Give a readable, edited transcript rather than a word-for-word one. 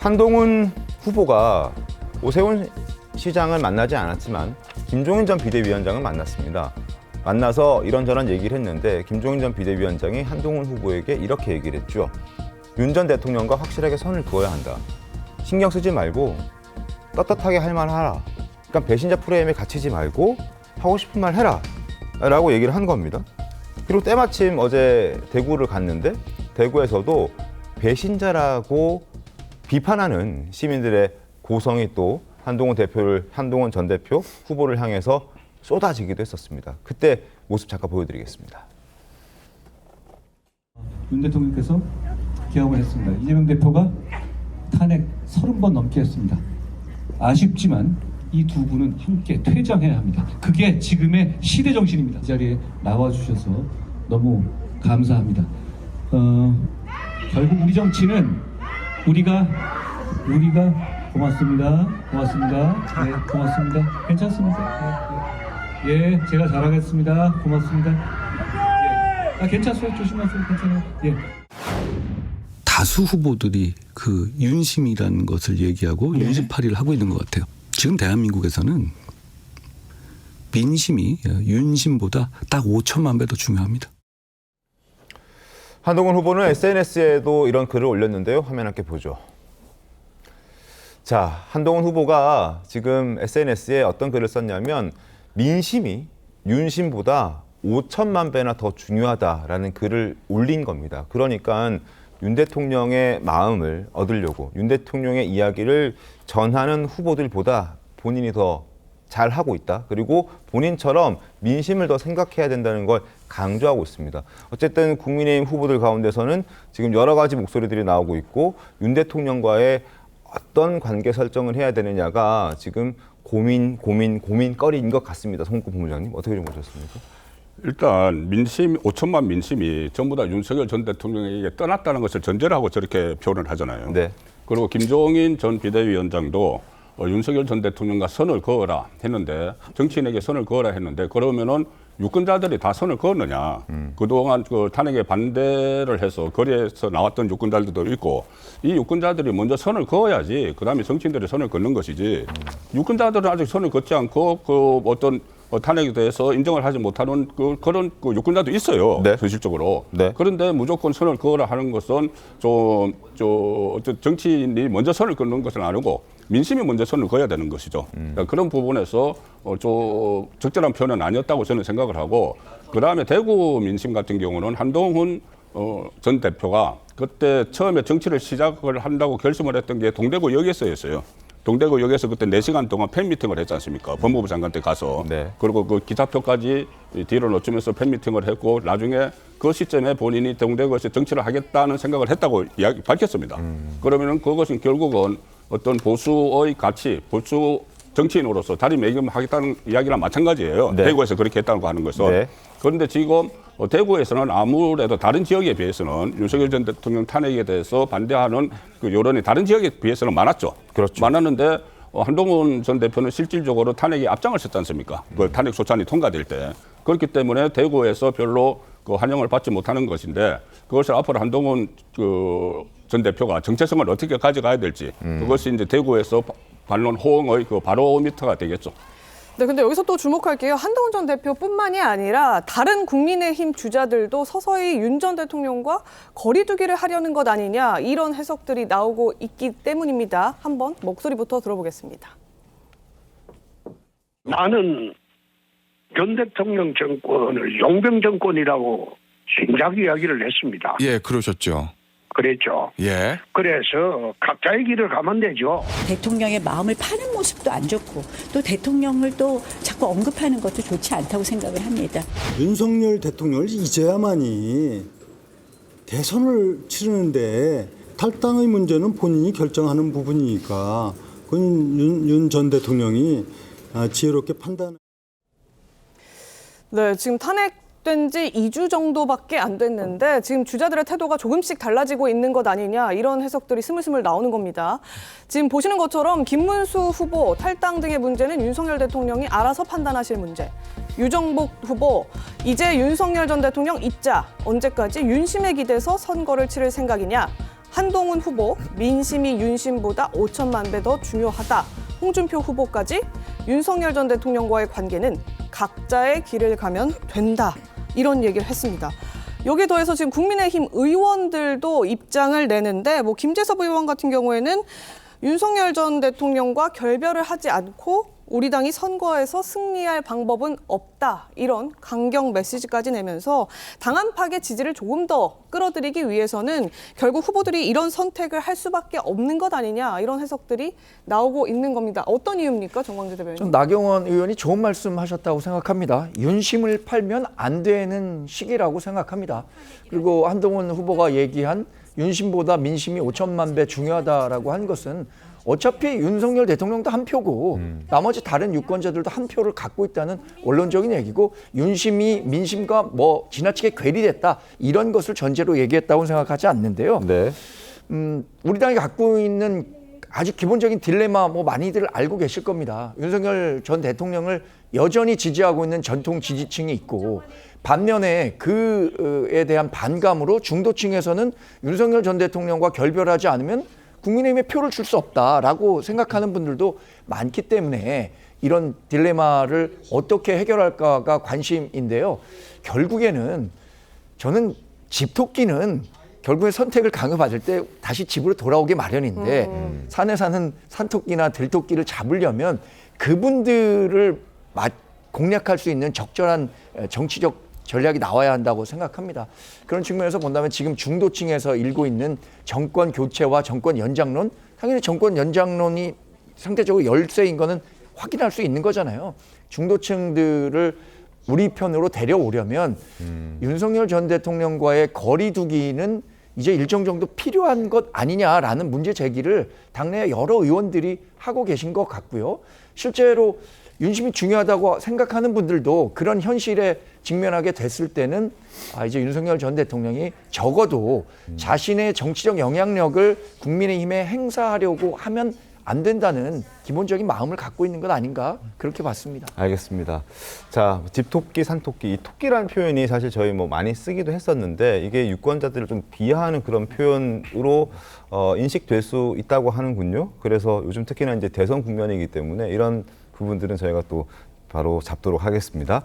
한동훈 후보가 오세훈 시장을 만나지 않았지만 김종인 전 비대위원장을 만났습니다. 만나서 이런저런 얘기를 했는데 김종인 전 비대위원장이 한동훈 후보에게 이렇게 얘기를 했죠. 윤 전 대통령과 확실하게 선을 그어야 한다. 신경 쓰지 말고 떳떳하게 할 말 하라. 그러니까 배신자 프레임에 갇히지 말고 하고 싶은 말 해라. 라고 얘기를 한 겁니다. 그리고 때마침 어제 대구를 갔는데 대구에서도 배신자라고 비판하는 시민들의 고성이 또 한동훈 전 대표 후보를 향해서 쏟아지기도 했었습니다. 그때 모습 잠깐 보여드리겠습니다. 윤 대통령께서 기합을 했습니다. 이재명 대표가 탄핵 30번 넘게 했습니다. 아쉽지만 이 두 분은 함께 퇴장해야 합니다. 그게 지금의 시대 정신입니다. 이 자리에 나와주셔서 너무 감사합니다. 결국 우리 정치는 우리가 고맙습니다. 네, 고맙습니다. 괜찮습니다. 예, 제가 잘하겠습니다. 고맙습니다. 예. 괜찮아요. 조심하세요. 괜찮아요. 예. 다수 후보들이 그 윤심이라는 것을 얘기하고 윤심팔이를 하고 있는 것 같아요. 지금 대한민국에서는 민심이 윤심보다 딱 5천만 배 더 중요합니다. 한동훈 후보는 SNS에도 이런 글을 올렸는데요. 화면 함께 보죠. 자, 한동훈 후보가 지금 SNS에 어떤 글을 썼냐면 민심이 윤심보다 5천만 배나 더 중요하다라는 글을 올린 겁니다. 그러니까 윤 대통령의 마음을 얻으려고 윤 대통령의 이야기를 전하는 후보들보다 본인이 더 잘하고 있다. 그리고 본인처럼 민심을 더 생각해야 된다는 걸 강조하고 있습니다. 어쨌든 국민의힘 후보들 가운데서는 지금 여러 가지 목소리들이 나오고 있고 윤 대통령과의 어떤 관계 설정을 해야 되느냐가 지금 고민거리인 것 같습니다. 송국근 본부장님, 어떻게 좀 보셨습니까? 일단 민심, 5천만 민심이 전부 다 윤석열 전 대통령에게 떠났다는 것을 전제로 하고 저렇게 표현을 하잖아요. 네. 그리고 김종인 전 비대위원장도 윤석열 전 대통령과 선을 그어라 했는데, 정치인에게 선을 그어라 했는데, 그러면은 유권자들이 다 선을 그었느냐. 그동안 그 탄핵에 반대를 해서 거리에서 나왔던 유권자들도 있고, 이 유권자들이 먼저 선을 그어야지 그다음에 정치인들이 선을 긋는 것이지, 유권자들은 아직 선을 긋지 않고 그 어떤 탄핵에 대해서 인정을 하지 못하는 그런 유권자도 있어요. 네. 현실적으로. 네. 그런데 무조건 선을 그어라 하는 것은 어떤 정치인이 먼저 선을 긋는 것은 아니고 민심이 먼저 선을 그어야 되는 것이죠. 그러니까 그런 부분에서 좀 적절한 표현은 아니었다고 저는 생각을 하고, 그다음에 대구 민심 같은 경우는 한동훈 전 대표가 그때 처음에 정치를 시작을 한다고 결심을 했던 게 동대구역에서였어요. 동대구역에서 그때 4시간 동안 팬미팅을 했지 않습니까? 법무부 장관 때 가서. 네. 그리고 그 기사표까지 뒤로 놓치면서 팬미팅을 했고, 나중에 그 시점에 본인이 동대구에서 정치를 하겠다는 생각을 했다고 밝혔습니다. 그러면은 그것은 결국은 어떤 보수의 가치, 보수 정치인으로서 자리매김하겠다는 이야기랑 마찬가지예요. 네. 대구에서 그렇게 했다고 하는 것은. 네. 그런데 지금 대구에서는 아무래도 다른 지역에 비해서는 윤석열 전 대통령 탄핵에 대해서 반대하는 그 여론이 다른 지역에 비해서는 많았죠. 그렇죠. 많았는데 한동훈 전 대표는 실질적으로 탄핵에 앞장을 섰지 않습니까? 그 탄핵 소찬이 통과될 때. 그렇기 때문에 대구에서 별로 그 환영을 받지 못하는 것인데, 그것을 앞으로 한동훈 전 대표가 정체성을 어떻게 가져가야 될지, 그것이 이제 대구에서 반론 호응의 그 바로미터가 되겠죠. 네, 근데 여기서 또 주목할게요. 한동훈 전 대표뿐만이 아니라 다른 국민의힘 주자들도 서서히 윤 전 대통령과 거리두기를 하려는 것 아니냐, 이런 해석들이 나오고 있기 때문입니다. 한번 목소리부터 들어보겠습니다. 나는 전 대통령 정권을 용병 정권이라고 진작 이야기를 했습니다. 예, 그러셨죠. 그랬죠. 예. 그래서 각자의 길을 가면 되죠. 대통령의 마음을 파는 모습도 안 좋고, 또 대통령을 또 자꾸 언급하는 것도 좋지 않다고 생각을 합니다. 윤석열 대통령을 잊어야만이 대선을 치르는데 탈당의 문제는 본인이 결정하는 부분이니까 그건 윤 전 대통령이 지혜롭게 판단. 네, 지금 탄핵된 지 2주 정도밖에 안 됐는데 지금 주자들의 태도가 조금씩 달라지고 있는 것 아니냐, 이런 해석들이 스물스물 나오는 겁니다. 지금 보시는 것처럼 김문수 후보 탈당 등의 문제는 윤석열 대통령이 알아서 판단하실 문제. 유정복 후보, 이제 윤석열 전 대통령 잊자. 언제까지 윤심에 기대서 선거를 치를 생각이냐. 한동훈 후보, 민심이 윤심보다 5천만 배 더 중요하다. 홍준표 후보까지 윤석열 전 대통령과의 관계는 각자의 길을 가면 된다. 이런 얘기를 했습니다. 여기에 더해서 지금 국민의힘 의원들도 입장을 내는데 김재섭 의원 같은 경우에는 윤석열 전 대통령과 결별을 하지 않고 우리 당이 선거에서 승리할 방법은 없다. 이런 강경 메시지까지 내면서 당 안팎의 지지를 조금 더 끌어들이기 위해서는 결국 후보들이 이런 선택을 할 수밖에 없는 것 아니냐. 이런 해석들이 나오고 있는 겁니다. 어떤 이유입니까? 정광재 대변인. 전 나경원 의원이 좋은 말씀하셨다고 생각합니다. 윤심을 팔면 안 되는 시기라고 생각합니다. 그리고 한동훈 후보가 얘기한 윤심보다 민심이 5천만 배 중요하다라고 한 것은 어차피 윤석열 대통령도 한 표고 나머지 다른 유권자들도 한 표를 갖고 있다는 원론적인 얘기고 윤심이 민심과 지나치게 괴리됐다 이런 것을 전제로 얘기했다고 생각하지 않는데요. 네. 우리 당이 갖고 있는 아주 기본적인 딜레마 많이들 알고 계실 겁니다. 윤석열 전 대통령을 여전히 지지하고 있는 전통 지지층이 있고 반면에 그에 대한 반감으로 중도층에서는 윤석열 전 대통령과 결별하지 않으면 국민의힘에 표를 줄 수 없다라고 생각하는 분들도 많기 때문에 이런 딜레마를 어떻게 해결할까가 관심인데요. 결국에는 저는 집토끼는 결국에 선택을 강요받을 때 다시 집으로 돌아오기 마련인데 산에 사는 산토끼나 들토끼를 잡으려면 그분들을 공략할 수 있는 적절한 정치적 전략이 나와야 한다고 생각합니다. 그런 측면에서 본다면 지금 중도층에서 일고 있는 정권 교체와 정권 연장론, 당연히 정권 연장론이 상대적으로 열세인 거는 확인할 수 있는 거잖아요. 중도층들을 우리 편으로 데려오려면 윤석열 전 대통령과의 거리 두기는 이제 일정 정도 필요한 것 아니냐라는 문제 제기를 당내 여러 의원들이 하고 계신 것 같고요. 실제로 윤심이 중요하다고 생각하는 분들도 그런 현실에 직면하게 됐을 때는 이제 윤석열 전 대통령이 적어도 자신의 정치적 영향력을 국민의힘에 행사하려고 하면 안 된다는 기본적인 마음을 갖고 있는 것 아닌가 그렇게 봤습니다. 알겠습니다. 자, 집토끼, 산토끼. 이 토끼라는 표현이 사실 저희 많이 쓰기도 했었는데 이게 유권자들을 좀 비하하는 그런 표현으로 인식될 수 있다고 하는군요. 그래서 요즘 특히나 이제 대선 국면이기 때문에 이런 부분들은 저희가 또 바로 잡도록 하겠습니다.